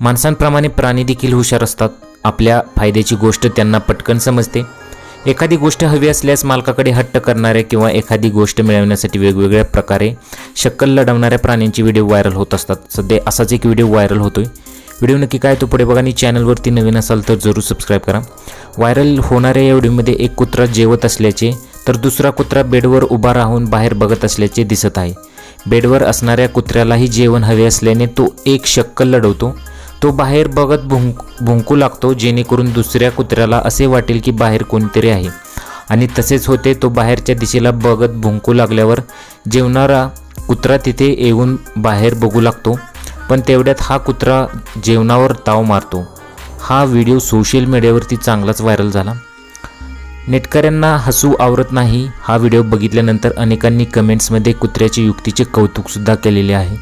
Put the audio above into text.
माणसांप्रमाणे प्राणी देखील हुशार असतात। आपल्या फायद्याची गोष्ट त्यांना पटकन समजते। एखादी गोष्ट हवी असल्यास मालकाकडे हट्ट करणाऱ्या किंवा एखादी गोष्ट मिळवण्यासाठी वेगवेगळ्या प्रकारे शक्कल लढवणाऱ्या प्राण्यांची व्हिडिओ व्हायरल होत असतात। सध्या असाच एक व्हिडिओ व्हायरल होतोय। व्हिडिओ नक्की काय तो पुढे बघा आणि चॅनलवरती नवीन असाल तर जरूर सबस्क्राईब करा। व्हायरल होणाऱ्या या व्हिडिओमध्ये एक कुत्रा जेवत असल्याचे तर दुसरा कुत्रा बेडवर उभा राहून बाहेर बघत असल्याचे दिसत आहे। बेडवर असणाऱ्या कुत्र्यालाही जेवण हवे असल्याने तो एक शक्कल लढवतो। तो बाहेर बघत भुंकू लागतो, जेणेकरून दुसऱ्या कुत्र्याला असे वाटेल की बाहेर कोणतरी आहे आणि तसेच होते। तो बाहेरच्या दिशेला बघत भुंकू लागल्यावर जेवणारा कुत्रा तिथे येऊन बाहेर बघू लागतो, पण तेवढ्यात हा कुत्रा जेवणावर ताव मारतो। हा व्हिडिओ सोशल मीडियावरती चांगलाच व्हायरल झाला। नेटकऱ्यांना हसू आवरत नाही। हा व्हिडिओ बघितल्यानंतर अनेकांनी कमेंट्समध्ये कुत्र्याच्या युक्तीचे कौतुकसुद्धा केलेले आहे।